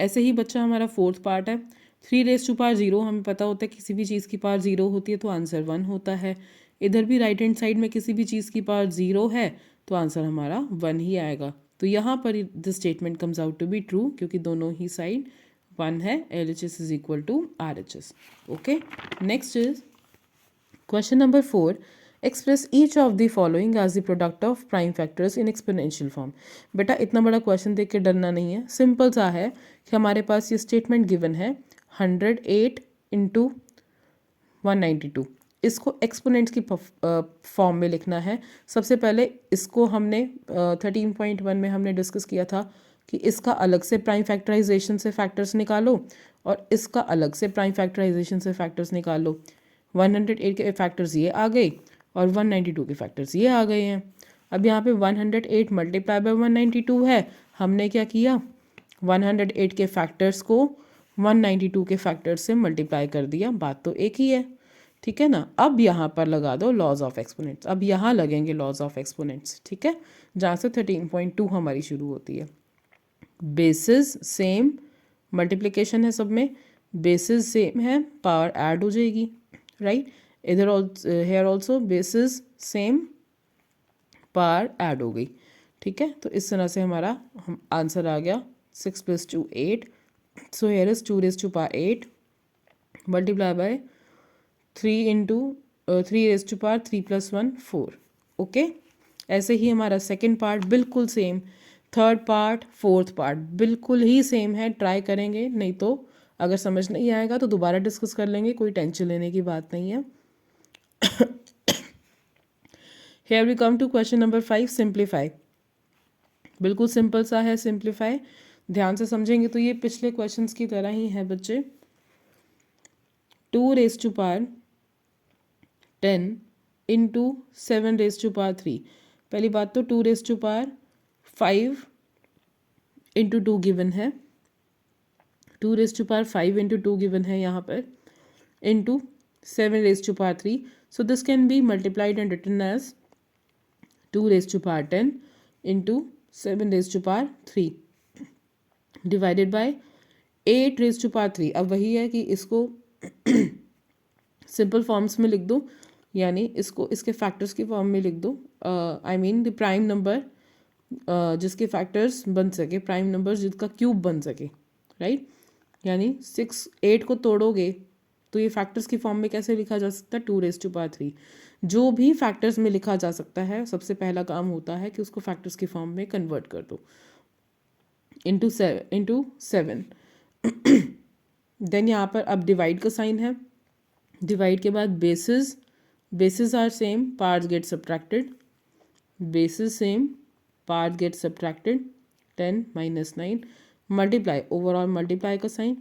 ऐसे ही बच्चा हमारा फोर्थ पार्ट है, 3 रेज टू पावर 0, हमें पता होता है किसी भी चीज़ की पावर 0 होती है तो आंसर 1 होता है। इधर भी राइट हैंड साइड में किसी भी चीज़ की पावर 0 है तो आंसर हमारा 1 ही आएगा। तो यहाँ पर the statement comes out to be true क्योंकि दोनों ही साइड 1 है। LHS is equal to RHS। Okay, next is question number 4, express each of the following as the product of prime factors in exponential form. बेटा इतना बड़ा question देख के डरना नहीं है, सिंपल सा है कि हमारे पास ये स्टेटमेंट गिवन है 108 इंटू 192, इसको एक्सपोनेंट्स की फॉर्म में लिखना है। सबसे पहले इसको हमने 13.1 में हमने डिस्कस किया था कि इसका अलग से प्राइम फैक्टराइजेशन से फैक्टर्स निकालो और इसका अलग से प्राइम फैक्टराइजेशन से फैक्टर्स निकालो। 108 के फैक्टर्स ये आ गए और 192 के फैक्टर्स ये आ गए हैं। अब यहाँ पे 108 मल्टीप्लाई बाय 192 है, हमने क्या किया 108 के फैक्टर्स को 192 के फैक्टर्स से मल्टीप्लाई कर दिया, बात तो एक ही है, ठीक है ना। अब यहाँ पर लगा दो लॉज ऑफ एक्सपोनेंट्स, अब यहाँ लगेंगे लॉज ऑफ एक्सपोनेंट्स, ठीक है, जहाँ से 13.2 हमारी शुरू होती है। बेसिस सेम, मल्टीप्लिकेशन है सब में, बेसिस सेम है, पावर ऐड हो जाएगी, राइट। इधर here also basis same, power add हो गई, ठीक है। तो इस तरह से हमारा हम आंसर आ गया 6 + 2 8, so here is 2 raised to power 8 multiply by 3 into 3 raised to power 3 + 1 4। Okay, ऐसे ही हमारा सेकेंड पार्ट बिल्कुल same, third part fourth part बिल्कुल ही सेम है। ट्राई करेंगे, नहीं तो अगर समझ नहीं आएगा तो दोबारा डिस्कस कर लेंगे, कोई टेंशन लेने की बात नहीं है। Here we come to question number 5, simplify. बिल्कुल सिंपल सा है सिंप्लीफाई, ध्यान से समझेंगे तो ये पिछले क्वेश्चंस की तरह ही है बच्चे। 2 raised to power 10 into 7 raised to power 3। पहली बात तो 2 raised to power 5 into 2 given है, 2 raised to power 5 into 2 given है यहाँ पर, into 7 raised to power 3। So this can be multiplied and written as 2 raised to power 10 into 7 raised to power 3 divided by 8 raised to power 3। अब वही है कि इसको simple forms में लिख दो, यानी इसको इसके फैक्टर्स की फॉर्म में लिख दो। I mean the prime number जिसके फैक्टर्स बन सके, प्राइम नंबर जिसका क्यूब बन सके, राइट। यानी 6 8 को तोड़ोगे तो ये फैक्टर्स की फॉर्म में कैसे लिखा जा सकता है 2 raised to power 3। जो भी फैक्टर्स में लिखा जा सकता है सबसे पहला काम होता है कि उसको फैक्टर्स की फॉर्म में कन्वर्ट कर दो, इंटू 7। देन यहाँ पर अब डिवाइड का साइन है, डिवाइड के बाद basis are same, parts get subtracted, basis same, parts get subtracted, 10 - 9 multiply, overall multiply का sign,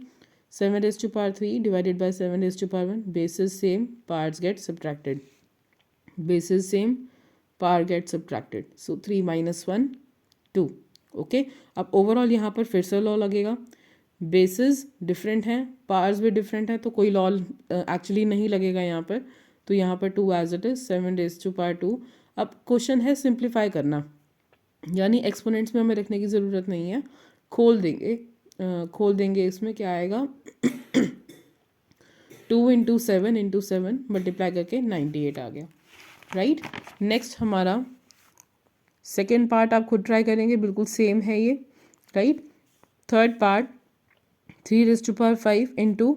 7 raised to power 3 divided by 7 raised to power 1, bases same, parts get subtracted, bases same, power get subtracted, so 3 - 1 2। Okay, अब overall यहाँ पर फिर से law लगेगा, basis different हैं, powers भी different है, तो कोई लॉ एक्चुअली नहीं लगेगा यहाँ पर, तो यहाँ पर 2 as it is, 7 raised to power 2। अब क्वेश्चन है सिंप्लीफाई करना, यानी एक्सपोनेंट्स में हमें रखने की ज़रूरत नहीं है, खोल देंगे इसमें क्या आएगा 2 इंटू 7 मल्टीप्लाई करके 98 आ गया, राइट। नेक्स्ट हमारा सेकेंड पार्ट आप खुद ट्राई करेंगे, बिल्कुल सेम है ये, right. Third part 3 raised to power 5 into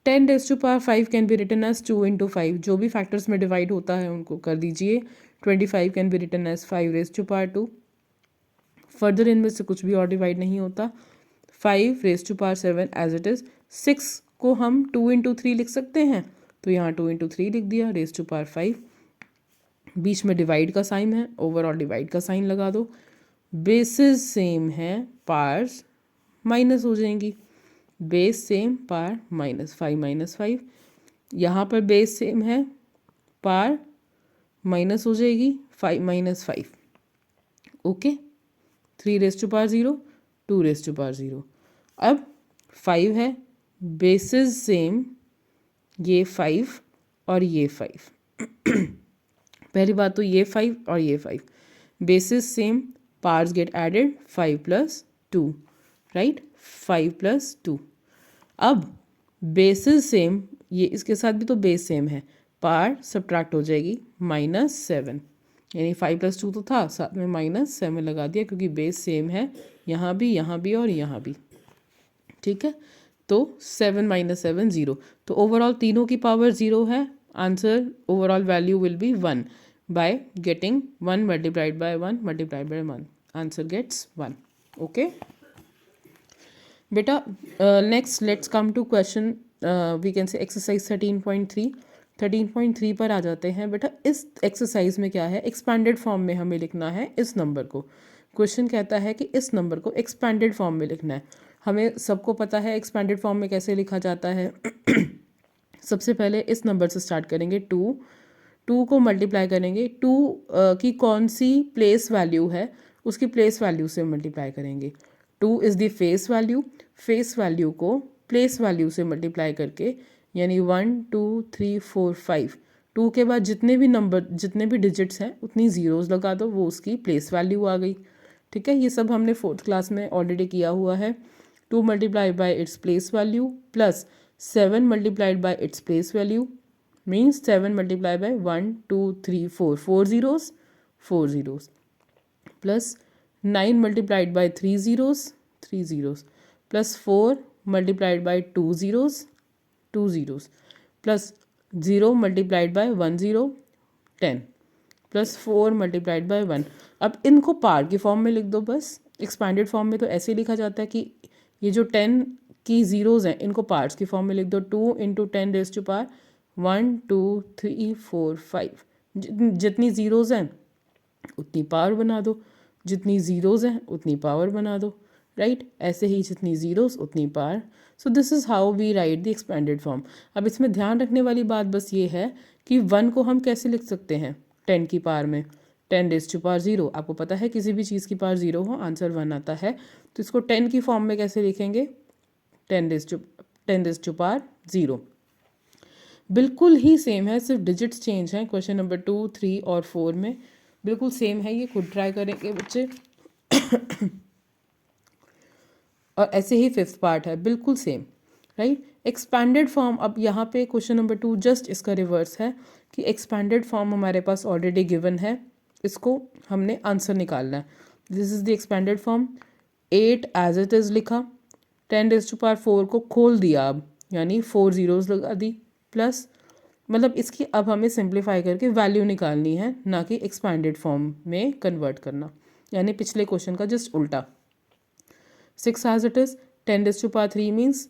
10 raised to power 5 can be written as 2 into 5। जो भी फैक्टर्स में डिवाइड होता है उनको कर दीजिए। 25 can be written as 5 raised to power 2। Further इनमें से कुछ भी और डिवाइड नहीं होता। 5 raised to power 7 as it is. 6 को हम 2 इंटू 3 लिख सकते हैं, तो यहाँ 2 इंटू 3 लिख दिया, raised to power 5। बीच में डिवाइड का साइन है, ओवरऑल डिवाइड का साइन लगा दो। बेसिस सेम है, पार्स माइनस हो जाएंगी, बेस सेम, पार माइनस, 5 - 5। यहाँ पर बेस सेम है, पार माइनस हो जाएगी, 5 - 5। Okay, 3 raised to power 0, 2 raised to power 0। अब 5 है, बेसिस सेम, ये 5 और ये 5 पहली बात तो ये 5 और ये 5 basis same, parts get added, 5 + 2 right, 5 + 2। अब बेसिस सेम, ये इसके साथ भी तो बेस सेम है, पार सब्ट्रैक्ट हो जाएगी -7, यानी 5 + 2 तो था, साथ में -7 लगा दिया क्योंकि बेस सेम है यहाँ भी और यहाँ भी। ठीक है, तो 7 - 7 0, तो ओवरऑल तीनों की पावर 0 है। Answer overall value will be 1 by getting 1 multiplied by 1 multiplied by 1, answer gets 1। Okay बेटा, next let's come to question, we can say exercise 13.3। 13.3 पर आ जाते हैं बेटा। इस एक्सरसाइज में क्या है, एक्सपैंडेड फॉर्म में हमें लिखना है इस नंबर को। क्वेश्चन कहता है कि इस नंबर को एक्सपैंडेड फॉर्म में लिखना है। हमें सबको पता है एक्सपैंडेड फॉर्म में कैसे लिखा जाता है। सबसे पहले इस नंबर से स्टार्ट करेंगे, 2 को मल्टीप्लाई करेंगे, 2 की कौन सी प्लेस वैल्यू है उसकी प्लेस वैल्यू से मल्टीप्लाई करेंगे। 2 इज़ द फेस वैल्यू को प्लेस वैल्यू से मल्टीप्लाई करके, यानी 1 2 3 4 5, 2 के बाद जितने भी डिजिट्स हैं उतनी ज़ीरोज़ लगा दो, वो उसकी प्लेस वैल्यू आ गई। ठीक है, ये सब हमने 4th क्लास में ऑलरेडी किया हुआ है। 2 multiply by its place value plus 7 multiplied by its place value means 7 multiply by 1 2 3 4, 4 zeros, 4 zeros plus 9 multiplied by 3 zeros, 3 zeros plus 4 multiplied by 2 zeros, 2 zeros plus 0 multiplied by 1 0, 10 plus 4 multiplied by 1। अब इनको पार की form में लिख दो बस। Expanded form में तो ऐसे लिखा जाता है कि ये जो 10 की ज़ीरोज़ हैं इनको पार्ट्स की फॉर्म में लिख दो। 2 × 10 रेज़ टू पावर 1 2 3 4 5, जितनी ज़ीरोज़ हैं उतनी पावर बना दो, जितनी ज़ीरोज़ हैं उतनी पावर बना दो, राइट। ऐसे ही जितनी ज़ीरोज़ उतनी power. So this is how we write the expanded form. अब इसमें ध्यान रखने वाली बात बस ये है कि 1 को हम कैसे लिख सकते हैं 10 की पावर में, 10 रेज़ टू पावर 0। आपको पता है किसी भी चीज़ की पावर 0 हो आंसर 1 आता है, तो इसको 10 की फॉर्म में कैसे लिखेंगे, 10 रेज़ टू पावर 0। बिल्कुल ही सेम है, सिर्फ डिजिट्स चेंज हैं। क्वेश्चन नंबर 2 3 और 4 में बिल्कुल सेम है, ये खुद ट्राई करेंगे बच्चे। और ऐसे ही 5th पार्ट है बिल्कुल सेम, राइट। एक्सपैंडेड फॉर्म, अब यहाँ पे क्वेश्चन नंबर 2 जस्ट इसका रिवर्स है कि एक्सपैंडेड फॉर्म हमारे पास ऑलरेडी गिवन है, इसको हमने आंसर निकालना है। This is the expanded form. 8 as it is लिखा, 10 रेज़ टू पावर 4 को खोल दिया अब, यानी 4 zeros लगा दी, प्लस मतलब इसकी अब हमें सिंप्लीफाई करके वैल्यू निकालनी है, ना कि एक्सपैंडेड फॉर्म में कन्वर्ट करना, यानी पिछले क्वेश्चन का जस्ट उल्टा। 6 as it is, 10 raise to power 3 means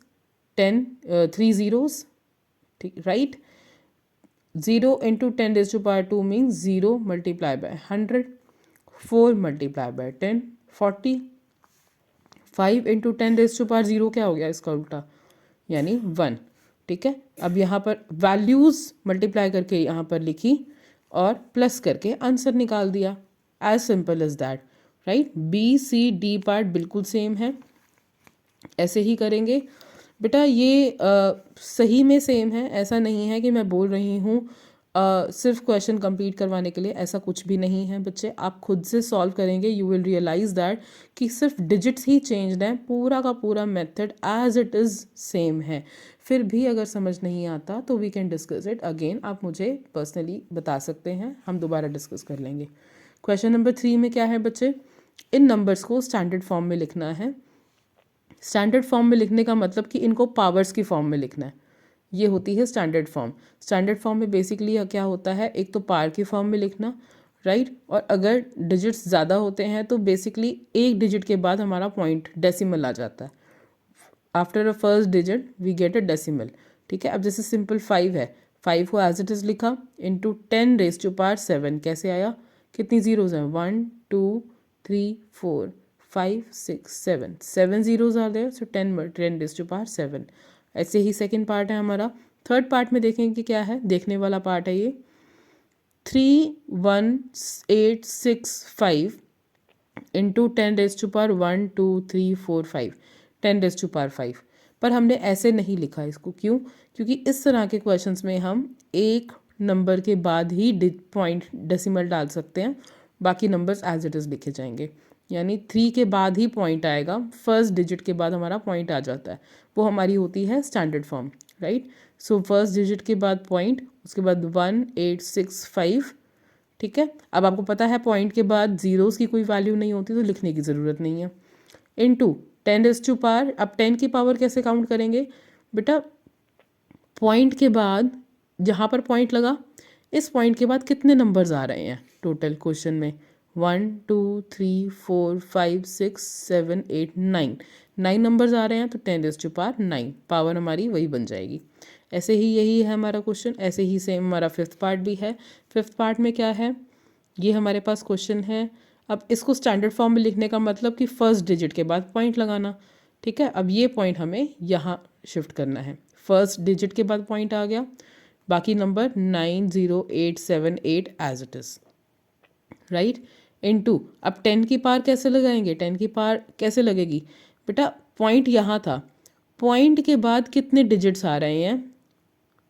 3 zeros, ठीक, right. 0 × 10 raise to power 2 means 0 multiply by 100, 4 multiply by 10 40, 5 × 10 raise to power 0 क्या हो गया इसका उल्टा, यानी 1। ठीक है, अब यहाँ पर वैल्यूज़ मल्टीप्लाई करके यहाँ पर लिखी और प्लस करके आंसर निकाल दिया, as simple as that, right. B C D part बिल्कुल सेम है, ऐसे ही करेंगे बेटा। ये सही में सेम है, ऐसा नहीं है कि मैं बोल रही हूँ सिर्फ क्वेश्चन कंप्लीट करवाने के लिए, ऐसा कुछ भी नहीं है बच्चे। आप खुद से सॉल्व करेंगे, यू विल रियलाइज़ दैट कि सिर्फ डिजिट्स ही चेंज्ड हैं, पूरा का पूरा method as it is same है। फिर भी अगर समझ नहीं आता तो we can discuss it again, आप मुझे पर्सनली बता सकते हैं, हम दोबारा डिस्कस कर लेंगे। क्वेश्चन नंबर 3 में क्या है बच्चे, इन नंबर्स को स्टैंडर्ड फॉर्म में लिखना है। स्टैंडर्ड फॉर्म में लिखने का मतलब कि इनको पावर्स की फॉर्म में लिखना है, ये होती है स्टैंडर्ड फॉर्म। स्टैंडर्ड फॉर्म में बेसिकली क्या होता है, एक तो पावर की फॉर्म में लिखना, राइट। और अगर डिजिट्स ज़्यादा होते हैं तो बेसिकली एक डिजिट के बाद हमारा पॉइंट डेसिमल आ जाता है, after a first digit we get a decimal. ठीक है, अब जैसे सिंपल 5 है, 5 को एज इट इज़ लिखा, इंटू 10 रेज़ टू पावर 7 कैसे आया, कितनी ज़ीरोज़ हैं, 1 2 3 4 5 6 7, 7 zeros are there, so 10 raise to power 7। ऐसे ही सेकेंड पार्ट है हमारा। थर्ड पार्ट में देखेंगे कि क्या है, देखने वाला पार्ट है ये, 3 1 8 6 5 into 10 raise to power 1 2 3 4 5, 10 raise to power 5। पर हमने ऐसे नहीं लिखा इसको, क्यों, क्योंकि इस तरह के क्वेश्चंस में हम एक नंबर के बाद ही पॉइंट डेसिमल डाल सकते हैं, बाकी नंबर्स एज इट इज़ लिखे जाएंगे। यानी 3 के बाद ही पॉइंट आएगा, फर्स्ट डिजिट के बाद हमारा पॉइंट आ जाता है, वो हमारी होती है standard form, right. So first digit के बाद पॉइंट, उसके बाद 1865, ठीक है। अब आपको पता है पॉइंट के बाद ज़ीरोज़ की कोई वैल्यू नहीं होती तो लिखने की ज़रूरत नहीं है। इनटू 10⁻⁴, अब 10 की पावर कैसे काउंट करेंगे बेटा, पॉइंट के बाद जहाँ पर पॉइंट लगा इस पॉइंट के बाद कितने नंबर्स आ रहे हैं टोटल क्वेश्चन में, 1 2 3 4 5 6 7 8 9 नंबर्स आ रहे हैं, तो 10⁻⁹ पावर हमारी वही बन जाएगी। ऐसे ही यही है हमारा क्वेश्चन, ऐसे ही सेम हमारा फिफ्थ पार्ट भी है। फिफ्थ पार्ट में क्या है, ये हमारे पास क्वेश्चन है। अब इसको स्टैंडर्ड फॉर्म में लिखने का मतलब कि फर्स्ट डिजिट के बाद पॉइंट लगाना, ठीक है। अब ये पॉइंट हमें यहाँ शिफ्ट करना है, फर्स्ट डिजिट के बाद पॉइंट आ गया, बाकी नंबर 90878 as it is, right. Into अब 10 की पार कैसे लगाएंगे, 10 की पार कैसे लगेगी बेटा, पॉइंट यहाँ था, पॉइंट के बाद कितने डिजिट्स आ रहे हैं,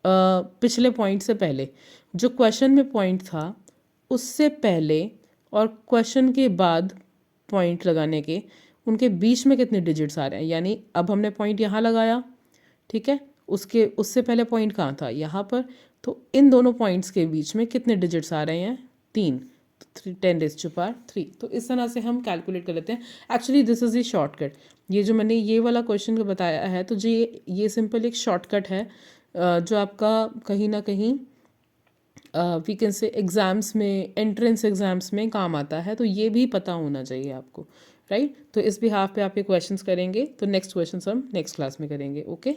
पिछले पॉइंट से पहले, जो क्वेश्चन में पॉइंट था उससे पहले और क्वेश्चन के बाद पॉइंट लगाने के, उनके बीच में कितने डिजिट्स आ रहे हैं। यानी अब हमने पॉइंट यहाँ लगाया, ठीक है, उससे पहले पॉइंट कहाँ था, यहाँ पर, तो इन दोनों पॉइंट्स के बीच में कितने डिजिट्स आ रहे हैं, 3, तो 10⁻3। तो इस तरह से हम कैलकुलेट कर लेते हैं। Actually this is a shortcut, ये जो मैंने ये वाला क्वेश्चन बताया है तो ये सिंपल एक शॉर्टकट है जो आपका कहीं ना कहीं वी कैन से एग्ज़ाम्स में, एंट्रेंस एग्ज़ाम्स में काम आता है, तो ये भी पता होना चाहिए आपको, राइट। तो इस बिहाफ पे आप ये क्वेश्चंस करेंगे, तो नेक्स्ट क्वेश्चंस हम नेक्स्ट क्लास में करेंगे, ओके।